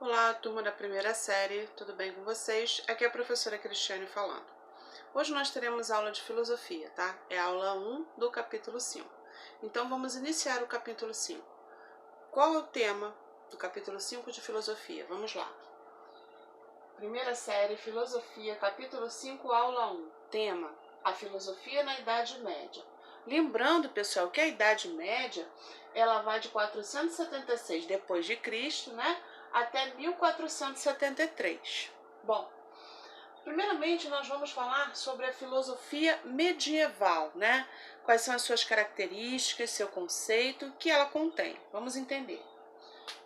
Olá, turma da primeira série, tudo bem com vocês? Aqui é a professora Cristiane falando. Hoje nós teremos aula de filosofia, tá? É a aula 1 do capítulo 5. Então vamos iniciar o capítulo 5. Qual é o tema do capítulo 5 de filosofia? Vamos lá. Primeira série, filosofia, capítulo 5, aula 1. Tema: a filosofia na Idade Média. Lembrando, pessoal, que a Idade Média, ela vai de 476 depois de Cristo, né, até 1473. Bom, primeiramente nós vamos falar sobre a filosofia medieval, né? Quais são as suas características, seu conceito, o que ela contém. Vamos entender.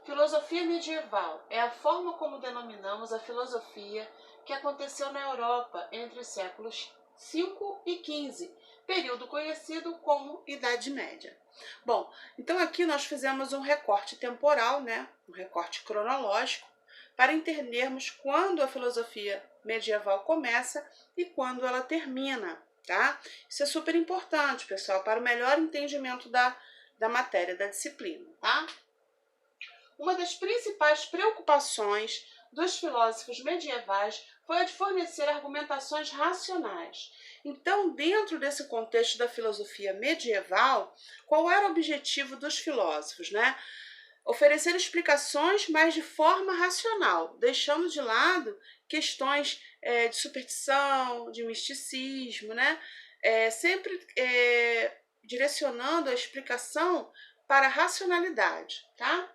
Filosofia medieval é a forma como denominamos a filosofia que aconteceu na Europa entre os séculos 5 e 15, período conhecido como Idade Média. Bom, então aqui nós fizemos um recorte temporal, né? Um recorte cronológico, para entendermos quando a filosofia medieval começa e quando ela termina, tá? Isso é super importante, pessoal, para o melhor entendimento da matéria, da disciplina, tá? Uma das principais preocupações dos filósofos medievais foi a de fornecer argumentações racionais. Então, dentro desse contexto da filosofia medieval, qual era o objetivo dos filósofos, né? Oferecer explicações, mas de forma racional, deixando de lado questões de superstição, de misticismo, né? Sempre direcionando a explicação para a racionalidade, tá?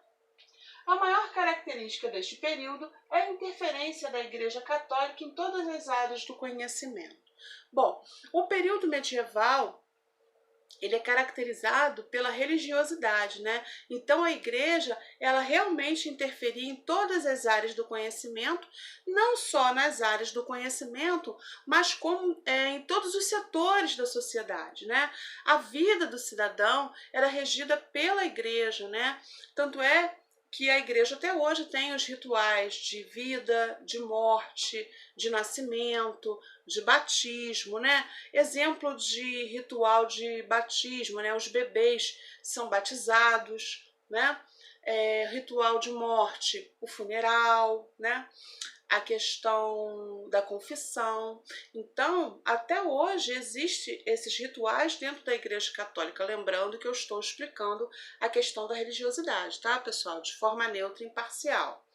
A maior característica deste período é a interferência da Igreja Católica em todas as áreas do conhecimento. Bom, o período medieval, ele é caracterizado pela religiosidade, né? Então a igreja, ela realmente interferia em todas as áreas do conhecimento, não só nas áreas do conhecimento, mas como em todos os setores da sociedade, né? A vida do cidadão era regida pela igreja, né? Tanto é que a igreja até hoje tem os rituais de vida, de morte, de nascimento, de batismo, né? Exemplo de ritual de batismo, né? Os bebês são batizados, né? Ritual de morte, o funeral, né? A questão da confissão. Então, até hoje existem esses rituais dentro da Igreja Católica, lembrando que eu estou explicando a questão da religiosidade, tá, pessoal? De forma neutra e imparcial.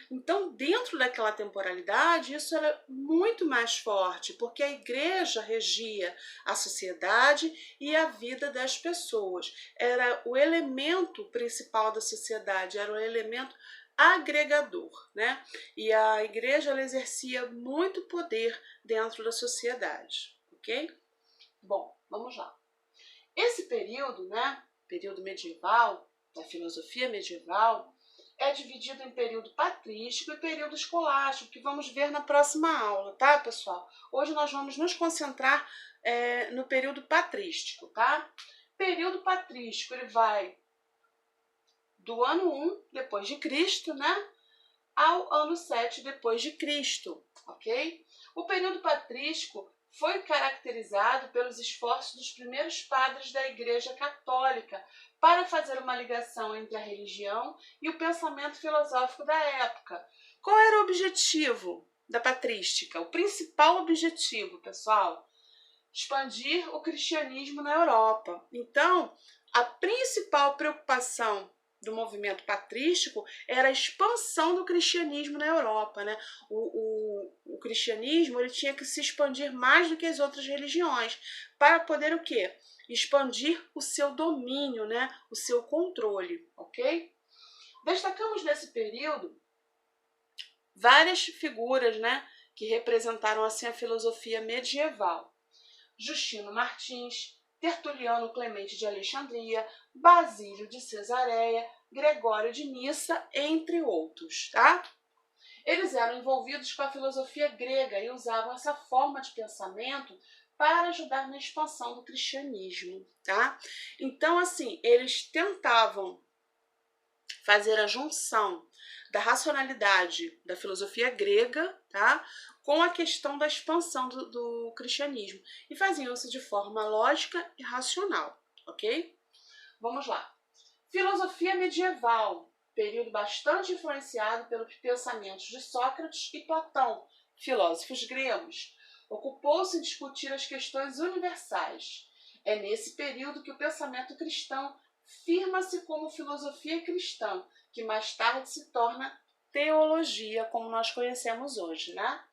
Então, dentro daquela temporalidade, isso era muito mais forte, porque a igreja regia a sociedade e a vida das pessoas. Era o elemento principal da sociedade, era o elemento agregador, né? E a igreja, ela exercia muito poder dentro da sociedade, ok? Bom, vamos lá. Esse período, né, período medieval, da filosofia medieval, é dividido em período patrístico e período escolástico, que vamos ver na próxima aula, tá, pessoal? Hoje nós vamos nos concentrar no período patrístico, tá? Período patrístico, ele vai do ano 1 depois de Cristo, né, ao ano 7 depois de Cristo, ok? O período patrístico foi caracterizado pelos esforços dos primeiros padres da Igreja Católica para fazer uma ligação entre a religião e o pensamento filosófico da época. Qual era o objetivo da patrística? O principal objetivo, pessoal? Expandir o cristianismo na Europa. Então, a principal preocupação do movimento patrístico era a expansão do cristianismo na Europa, né? O cristianismo, ele tinha que se expandir mais do que as outras religiões para poder o quê? Expandir o seu domínio, né? O seu controle, ok? Destacamos nesse período várias figuras, né, que representaram assim a filosofia medieval. Justino Martins, Tertuliano Clemente de Alexandria, Basílio de Cesareia, Gregório de Nissa, entre outros, tá? Eles eram envolvidos com a filosofia grega e usavam essa forma de pensamento para ajudar na expansão do cristianismo, tá? Então, assim, eles tentavam fazer a junção da racionalidade da filosofia grega, tá, com a questão da expansão do cristianismo. E faziam isso de forma lógica e racional, ok? Vamos lá. Filosofia medieval, período bastante influenciado pelos pensamentos de Sócrates e Platão, filósofos gregos. Ocupou-se em discutir as questões universais. É nesse período que o pensamento cristão firma-se como filosofia cristã, que mais tarde se torna teologia, como nós conhecemos hoje, né?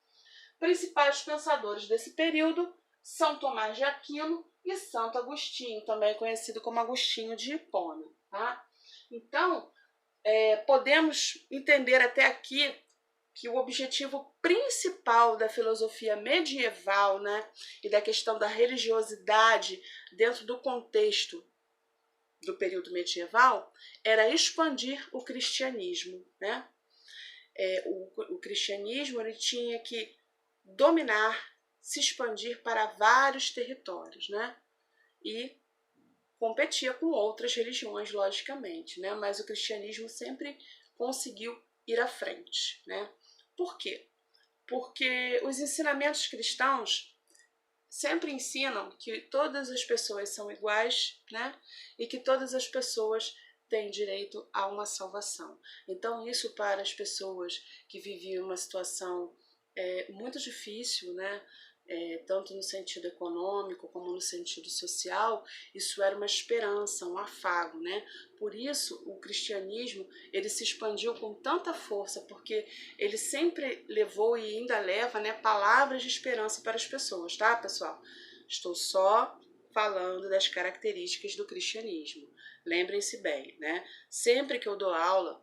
Principais pensadores desse período: São Tomás de Aquino e Santo Agostinho, também conhecido como Agostinho de Hipona, tá? Então, podemos entender até aqui que o objetivo principal da filosofia medieval, né, e da questão da religiosidade dentro do contexto do período medieval era expandir o cristianismo, né? O cristianismo ele tinha que dominar, se expandir para vários territórios, né? E competia com outras religiões, logicamente, né? Mas o cristianismo sempre conseguiu ir à frente, né? Por quê? Porque os ensinamentos cristãos sempre ensinam que todas as pessoas são iguais, né? E que todas as pessoas têm direito a uma salvação. Então, isso para as pessoas que viviam uma situação muito difícil, né? Tanto no sentido econômico como no sentido social, isso era uma esperança, um afago, né? Por isso o cristianismo ele se expandiu com tanta força, porque ele sempre levou e ainda leva, né, palavras de esperança para as pessoas, tá, pessoal? Estou só falando das características do cristianismo. Lembrem-se bem, né? Sempre que eu dou aula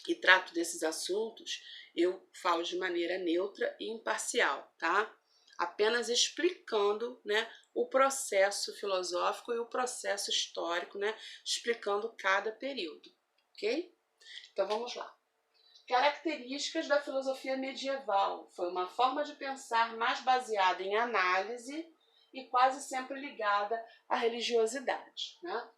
e trato desses assuntos, eu falo de maneira neutra e imparcial, tá? Apenas explicando, né, o processo filosófico e o processo histórico, né, explicando cada período, ok? Então vamos lá. Características da filosofia medieval. Foi uma forma de pensar mais baseada em análise e quase sempre ligada à religiosidade, né?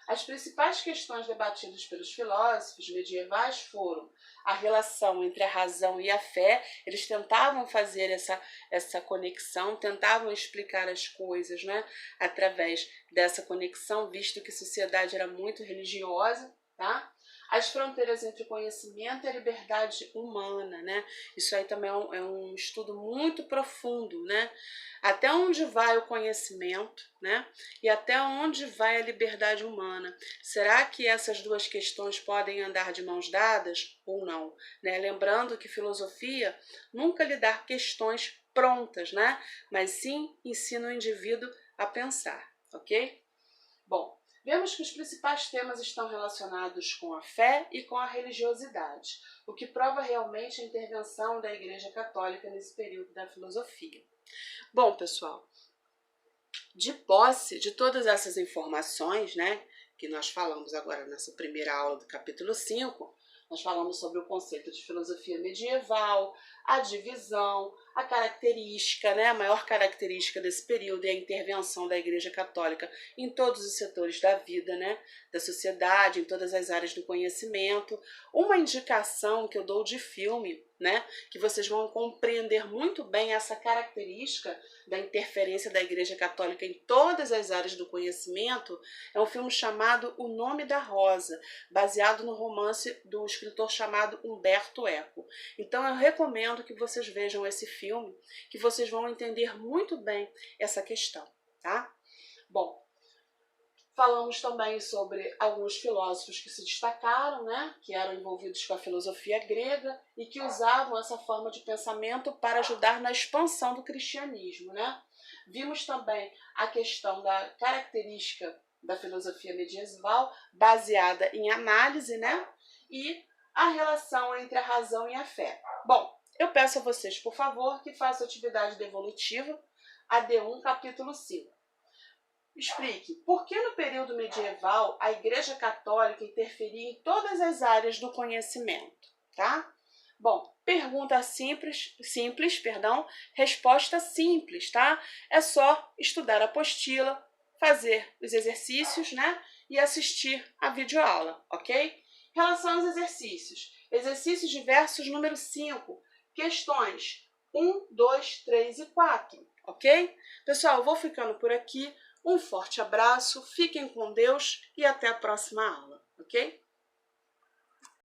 As principais questões debatidas pelos filósofos medievais foram a relação entre a razão e a fé. Eles tentavam fazer essa conexão, tentavam explicar as coisas, né, através dessa conexão, visto que a sociedade era muito religiosa, tá? As fronteiras entre o conhecimento e a liberdade humana, né? Isso aí também é um estudo muito profundo, né? Até onde vai o conhecimento, né? E até onde vai a liberdade humana? Será que essas duas questões podem andar de mãos dadas ou não? Né? Lembrando que filosofia nunca lhe dá questões prontas, né? Mas sim ensina o indivíduo a pensar, ok? Bom, vemos que os principais temas estão relacionados com a fé e com a religiosidade, o que prova realmente a intervenção da Igreja Católica nesse período da filosofia. Bom, pessoal, de posse de todas essas informações, né, que nós falamos agora nessa primeira aula do capítulo 5, nós falamos sobre o conceito de filosofia medieval, a divisão, a característica, né, a maior característica desse período é a intervenção da Igreja Católica em todos os setores da vida, né, da sociedade, em todas as áreas do conhecimento. Uma indicação que eu dou de filme, né, que vocês vão compreender muito bem essa característica da interferência da Igreja Católica em todas as áreas do conhecimento, é um filme chamado O Nome da Rosa, baseado no romance do escritor chamado Umberto Eco. Então eu recomendo que vocês vejam esse filme, que vocês vão entender muito bem essa questão, tá? Bom, falamos também sobre alguns filósofos que se destacaram, né, que eram envolvidos com a filosofia grega e que usavam essa forma de pensamento para ajudar na expansão do cristianismo, né? Vimos também a questão da característica da filosofia medieval baseada em análise, né? E a relação entre a razão e a fé. Bom, eu peço a vocês, por favor, que façam a atividade devolutiva, AD1, capítulo 5. Explique por que no período medieval a Igreja Católica interferia em todas as áreas do conhecimento, tá? Bom, pergunta simples, resposta simples, tá? É só estudar a apostila, fazer os exercícios, né? E assistir a videoaula, ok? Em relação aos exercícios, exercícios diversos número 5, questões 1, 2, 3 e 4, ok? Pessoal, eu vou ficando por aqui. Um forte abraço, fiquem com Deus e até a próxima aula, ok?